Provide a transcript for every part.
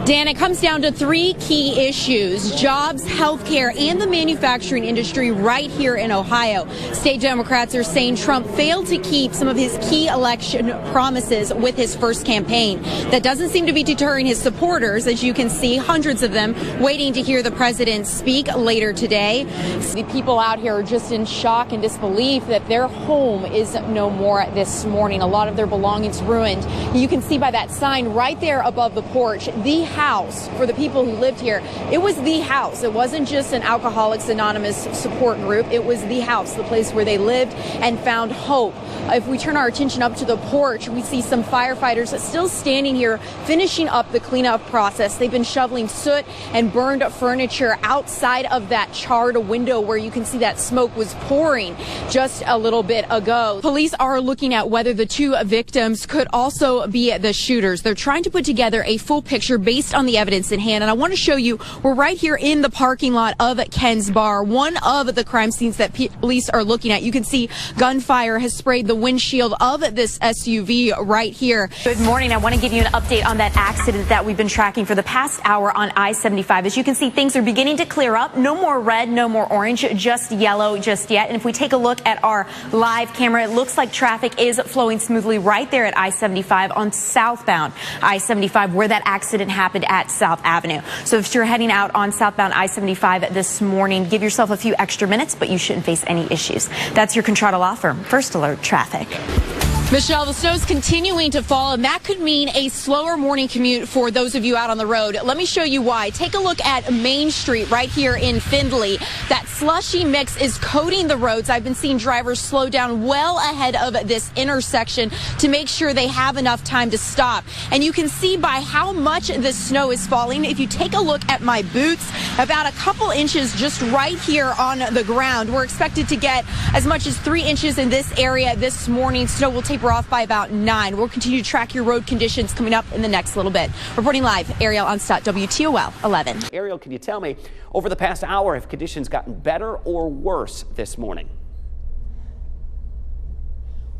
Dan, it comes down to three key issues: jobs, healthcare, and the manufacturing industry right here in Ohio. State Democrats are saying Trump failed to keep some of his key election promises with his first campaign. That doesn't seem to be deterring his supporters, as you can see, hundreds of them waiting to hear the president speak later today. The people out here are just in shock and disbelief that their home is no more this morning. A lot of their belongings ruined. You can see by that sign right there above the porch, the house for the people who lived here. It was the house. It wasn't just an Alcoholics Anonymous support group. It was the house, the place where they lived and found hope. If we turn our attention up to the porch, we see some firefighters still standing here finishing up the cleanup process. They've been shoveling soot and burned furniture outside of that charred window where you can see that smoke was pouring just a little bit ago. Police are looking at whether the two victims could also be the shooters. They're trying to put together a full picture based on the evidence in hand. And I want to show you, we're right here in the parking lot of Ken's Bar, one of the crime scenes that police are looking at. You can see gunfire has sprayed the windshield of this SUV right here. Good morning. I want to give you an update on that accident that we've been tracking for the past hour on I-75. As you can see, things are beginning to clear up. No more red, no more orange, just yellow just yet. And if we take a look at our live camera, it looks like traffic is flowing smoothly right there at I-75 on southbound I-75, where that accident happened at South Avenue. So if you're heading out on southbound I-75 this morning, give yourself a few extra minutes, but you shouldn't face any issues. That's your Contrada Law Firm First Alert Traffic. Michelle, the snow's continuing to fall, and that could mean a slower morning commute for those of you out on the road. Let me show you why. Take a look at Main Street right here in Findlay. That slushy mix is coating the roads. I've been seeing drivers slow down well ahead of this intersection to make sure they have enough time to stop. And you can see by how much the snow is falling. If you take a look at my boots, about a couple inches just right here on the ground. We're expected to get as much as 3 inches in this area this morning. Snow will taper off by about 9. We'll continue to track your road conditions coming up in the next little bit. Reporting live, Ariyl Onstott, WTOL 11. Ariyl, can you tell me, over the past hour, have conditions gotten better or worse this morning?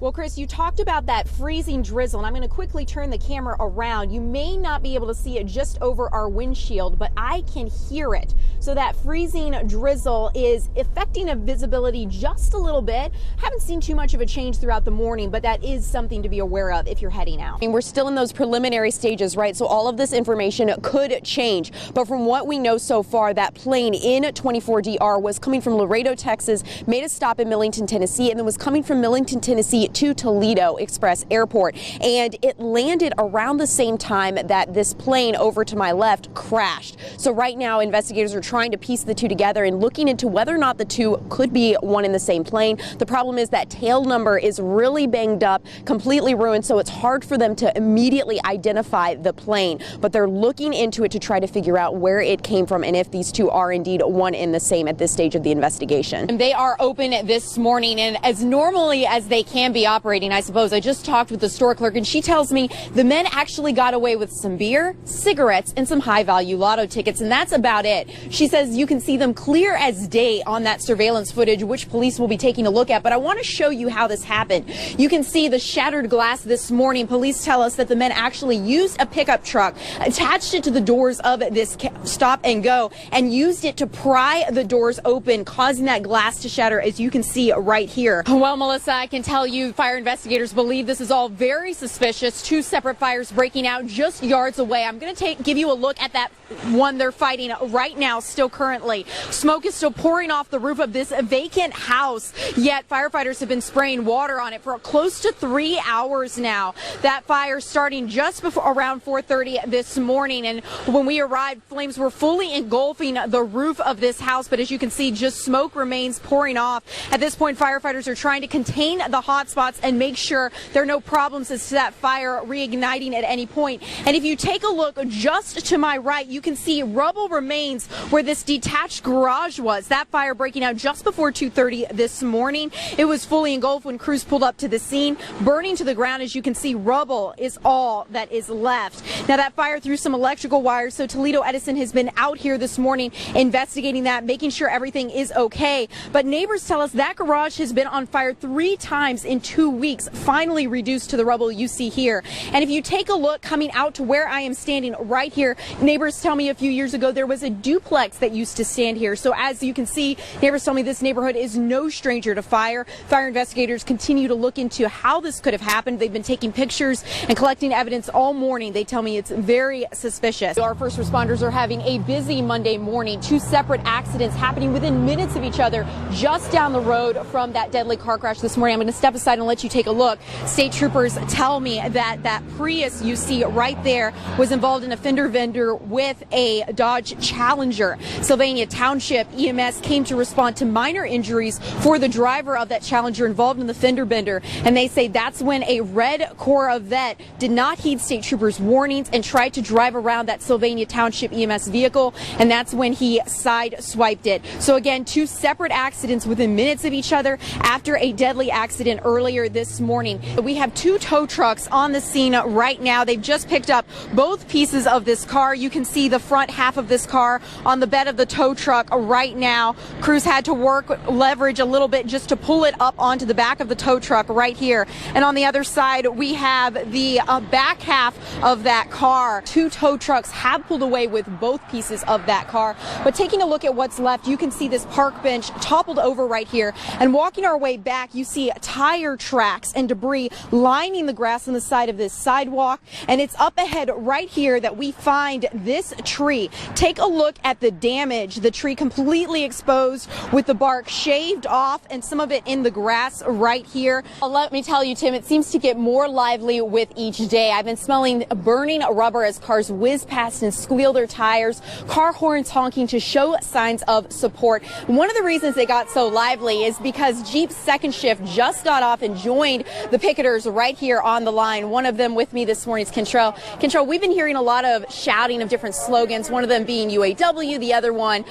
Well, Chris, you talked about that freezing drizzle, and I'm going to quickly turn the camera around. You may not be able to see it just over our windshield, but I can hear it. So that freezing drizzle is affecting visibility just a little bit. Haven't seen too much of a change throughout the morning, but that is something to be aware of if you're heading out. And we're still in those preliminary stages, right? So all of this information could change. But from what we know so far, that plane in 24DR was coming from Laredo, Texas, made a stop in Millington, Tennessee, and then was coming from Millington, Tennessee to Toledo Express Airport, and it landed around the same time that this plane over to my left crashed. So right now investigators are trying to piece the two together and looking into whether or not the two could be one in the same plane. The problem is that tail number is really banged up, completely ruined, so it's hard for them to immediately identify the plane, but they're looking into it to try to figure out where it came from and if these two are indeed one in the same at this stage of the investigation. And they are open this morning, and as normally as they can be operating, I suppose. I just talked with the store clerk, and she tells me the men actually got away with some beer, cigarettes, and some high-value lotto tickets, and that's about it. She says you can see them clear as day on that surveillance footage, which police will be taking a look at, but I want to show you how this happened. You can see the shattered glass this morning. Police tell us that the men actually used a pickup truck, attached it to the doors of this stop and go, and used it to pry the doors open, causing that glass to shatter, as you can see right here. Well, Melissa, I can tell you fire investigators believe this is all very suspicious. Two separate fires breaking out just yards away. I'm going to give you a look at that one they're fighting right now, still currently. Smoke is still pouring off the roof of this vacant house, yet firefighters have been spraying water on it for close to 3 hours now. That fire starting just before around 4:30 this morning, and when we arrived, flames were fully engulfing the roof of this house, but as you can see, just smoke remains pouring off. At this point, firefighters are trying to contain the hot spots and make sure there are no problems as to that fire reigniting at any point. And if you take a look just to my right, you can see rubble remains where where this detached garage was. That fire breaking out just before 2:30 this morning. It was fully engulfed when crews pulled up to the scene, burning to the ground. As you can see, rubble is all that is left. Now, that fire threw some electrical wires, so Toledo Edison has been out here this morning investigating that, making sure everything is okay. But neighbors tell us that garage has been on fire 3 times in 2 weeks, finally reduced to the rubble you see here. And if you take a look coming out to where I am standing right here, neighbors tell me a few years ago there was a duplex that used to stand here. So as you can see, neighbors tell me this neighborhood is no stranger to fire. Fire investigators continue to look into how this could have happened. They've been taking pictures and collecting evidence all morning. They tell me it's very suspicious. Our first responders are having a busy Monday morning. 2 separate accidents happening within minutes of each other just down the road from that deadly car crash this morning. I'm going to step aside and let you take a look. State troopers tell me that that Prius you see right there was involved in a fender bender with a Dodge Challenger. Sylvania Township EMS came to respond to minor injuries for the driver of that Challenger involved in the fender bender, and they say that's when a red Corvette did not heed state troopers' warnings and tried to drive around that Sylvania Township EMS vehicle, and that's when he side-swiped it. So again, 2 separate accidents within minutes of each other after a deadly accident earlier this morning. We have 2 tow trucks on the scene right now. They've just picked up both pieces of this car. You can see the front half of this car on the bed of the tow truck right now. Crews had to leverage a little bit just to pull it up onto the back of the tow truck right here. And on the other side, we have the back half of that car. 2 tow trucks have pulled away with both pieces of that car. But taking a look at what's left, you can see this park bench toppled over right here. And walking our way back, you see tire tracks and debris lining the grass on the side of this sidewalk. And it's up ahead right here that we find this tree. Take a look at the damage. The tree completely exposed with the bark shaved off and some of it in the grass right here. Let me tell you, Tim, it seems to get more lively with each day. I've been smelling burning rubber as cars whiz past and squeal their tires, car horns honking to show signs of support. One of the reasons they got so lively is because Jeep's second shift just got off and joined the picketers right here on the line. One of them with me this morning is Kentrell. Kentrell, we've been hearing a lot of shouting of different slogans, one of them being UAW, the other one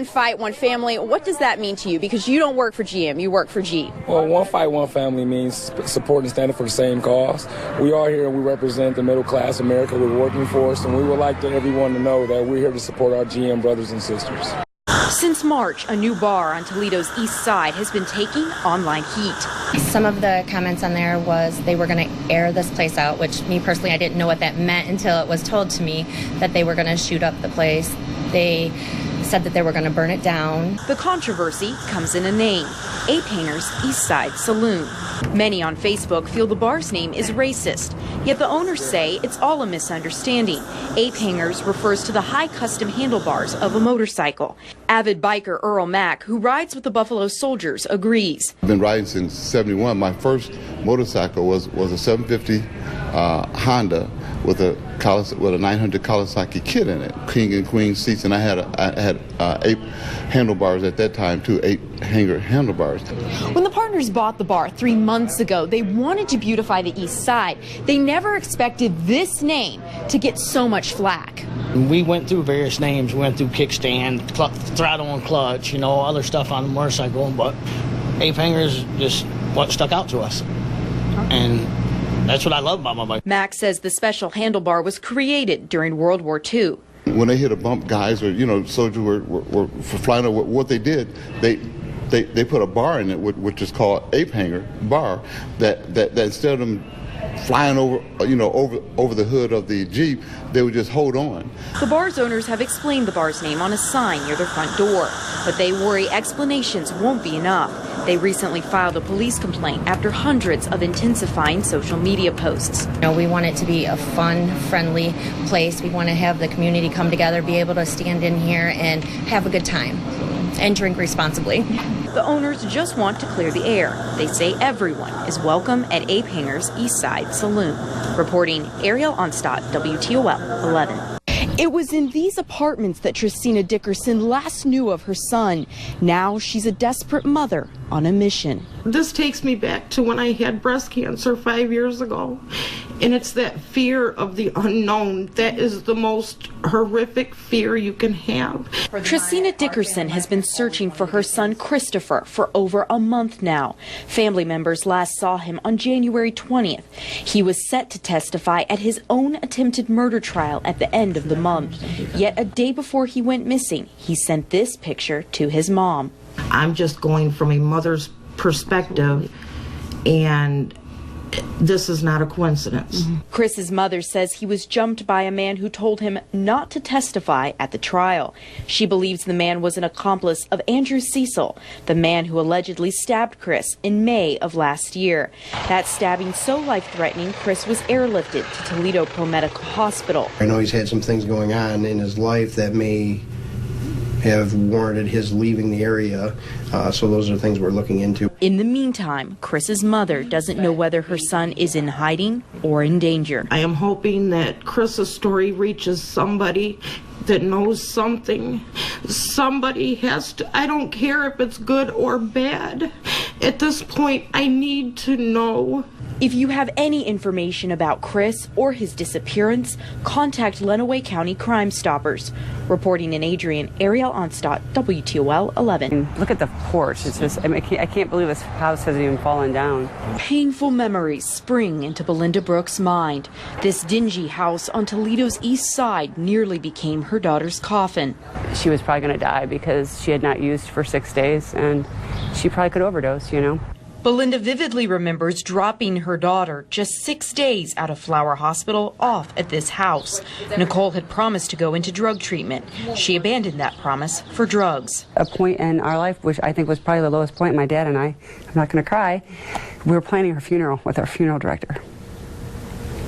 fight, one family. What does that mean to you? Because you don't work for GM, you work for Jeep. Well, one fight, one family means supporting and standing for the same cause. We are here and we represent the middle class America, we're working force, and we would like everyone to know that we're here to support our GM brothers and sisters. Since March, a new bar on Toledo's east side has been taking online heat. Some of the comments on there was they were going to air this place out, which me personally, I didn't know what that meant until it was told to me that they were going to shoot up the place. They said that they were going to burn it down. The controversy comes in a name, Ape Hanger's East Side Saloon. Many on Facebook feel the bar's name is racist, yet the owners say it's all a misunderstanding. Ape Hangers refers to the high custom handlebars of a motorcycle. Avid biker Earl Mack, who rides with the Buffalo Soldiers, agrees. I've been riding since '71. My first motorcycle was a 750 Honda with a 900 Kawasaki kit in it, king and queen seats, and I had 8 handlebars at that time, 2 8-hanger handlebars. When the partners bought the bar 3 months ago, they wanted to beautify the east side. They never expected this name to get so much flack. We went through various names. We went through kickstand, throttle and clutch, other stuff on the motorcycle, but Ape Hanger is just what stuck out to us. And that's what I love about my bike. Max says the special handlebar was created during World War II. When they hit a bump, guys or soldiers were flying over. What they did, they put a bar in it, which is called Ape Hanger bar. That instead of them flying over the hood of the Jeep, they would just hold on. The bar's owners have explained the bar's name on a sign near their front door, but they worry explanations won't be enough. They recently filed a police complaint after hundreds of intensifying social media posts. We want it to be a fun, friendly place. We want to have the community come together, be able to stand in here and have a good time and drink responsibly. The owners just want to clear the air. They say everyone is welcome at Ape Hanger's East Side Saloon. Reporting, Ariyl Onstott, WTOL 11. It was in these apartments that Tristina Dickerson last knew of her son. Now she's a desperate mother on a mission. This takes me back to when I had breast cancer 5 years ago. And it's that fear of the unknown that is the most horrific fear you can have. Trisina Dickerson has been searching for her son Christopher for over a month now. Family members last saw him on January 20th. He was set to testify at his own attempted murder trial at the end of the month. Yet a day before he went missing, he sent this picture to his mom. I'm just going from a mother's perspective, and this is not a coincidence. Chris's mother says he was jumped by a man who told him not to testify at the trial. She believes the man was an accomplice of Andrew Cecil, the man who allegedly stabbed Chris in May of last year. That stabbing so life-threatening, Chris was airlifted to Toledo Pro Medical Hospital. I know he's had some things going on in his life that may have warranted his leaving the area, so those are things we're looking into. In the meantime, Chris's mother doesn't know whether her son is in hiding or in danger. I am hoping that Chris's story reaches somebody that knows something. Somebody has to, I don't care if it's good or bad. At this point, I need to know. If you have any information about Chris or his disappearance, contact Lenawee County Crime Stoppers. Reporting in Adrian, Ariyl Onstott, WTOL 11. Look at the porch. It's just, I can't believe this house hasn't even fallen down. Painful memories spring into Belinda Brooks' mind. This dingy house on Toledo's east side nearly became her daughter's coffin. She was probably going to die because she had not used for 6 days, and she probably could overdose, you know. Belinda vividly remembers dropping her daughter just 6 days out of Flower Hospital off at this house. Nicole had promised to go into drug treatment. She abandoned that promise for drugs. A point in our life, which I think was probably the lowest point, my dad and I'm not going to cry, we were planning her funeral with our funeral director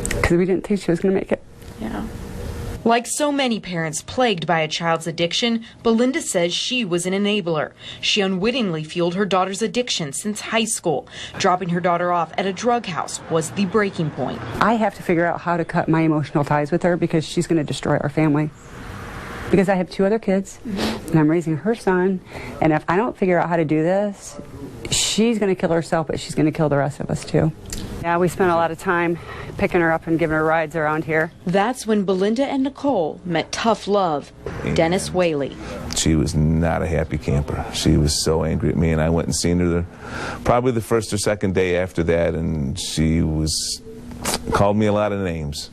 because we didn't think she was going to make it. Yeah. Like so many parents plagued by a child's addiction, Belinda says she was an enabler. She unwittingly fueled her daughter's addiction since high school. Dropping her daughter off at a drug house was the breaking point. I have to figure out how to cut my emotional ties with her because she's going to destroy our family. Because I have 2 other kids, and I'm raising her son, and if I don't figure out how to do this, she's going to kill herself, but she's going to kill the rest of us too. Yeah, we spent a lot of time picking her up and giving her rides around here. That's when Belinda and Nicole met tough love, Dennis Whaley. She was not a happy camper. She was so angry at me, and I went and seen her probably the first or second day after that, and she called me a lot of names.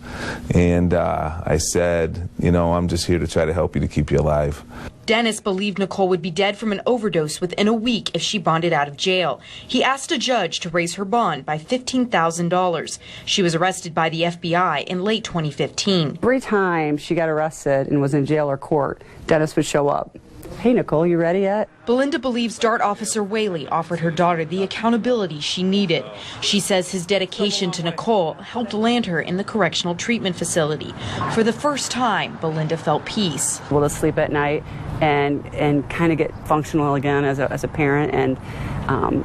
And I said, you know, I'm just here to try to help you to keep you alive. Dennis believed Nicole would be dead from an overdose within a week if she bonded out of jail. He asked a judge to raise her bond by $15,000. She was arrested by the FBI in late 2015. Every time she got arrested and was in jail or court, Dennis would show up. Hey, Nicole, you ready yet? Belinda believes DART Officer Whaley offered her daughter the accountability she needed. She says his dedication to Nicole helped land her in the correctional treatment facility. For the first time, Belinda felt peace. Able to sleep at night and kind of get functional again as a parent, and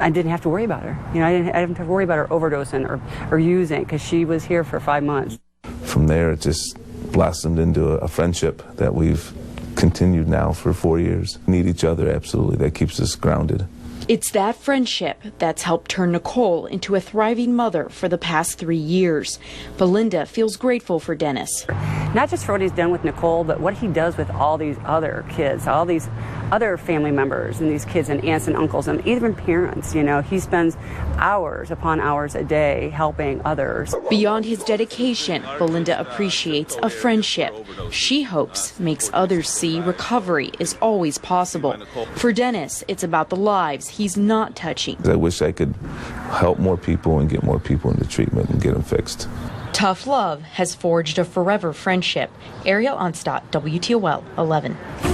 I didn't have to worry about her. You know, I didn't have to worry about her overdosing or using, because she was here for 5 months. From there, it just blossomed into a friendship that we've continued now for 4 years. Need each other, absolutely. That keeps us grounded. It's that friendship that's helped turn Nicole into a thriving mother for the past 3 years. Belinda feels grateful for Dennis. Not just for what he's done with Nicole, but what he does with all these other kids, all these other family members and these kids and aunts and uncles and even parents. You know, he spends hours upon hours a day helping others. Beyond his dedication, Belinda appreciates a friendship she hopes makes others see recovery is always possible. For Dennis, it's about the lives he's not touching. I wish I could help more people and get more people into treatment and get them fixed. Tough love has forged a forever friendship. Ariyl Onstott, WTOL 11.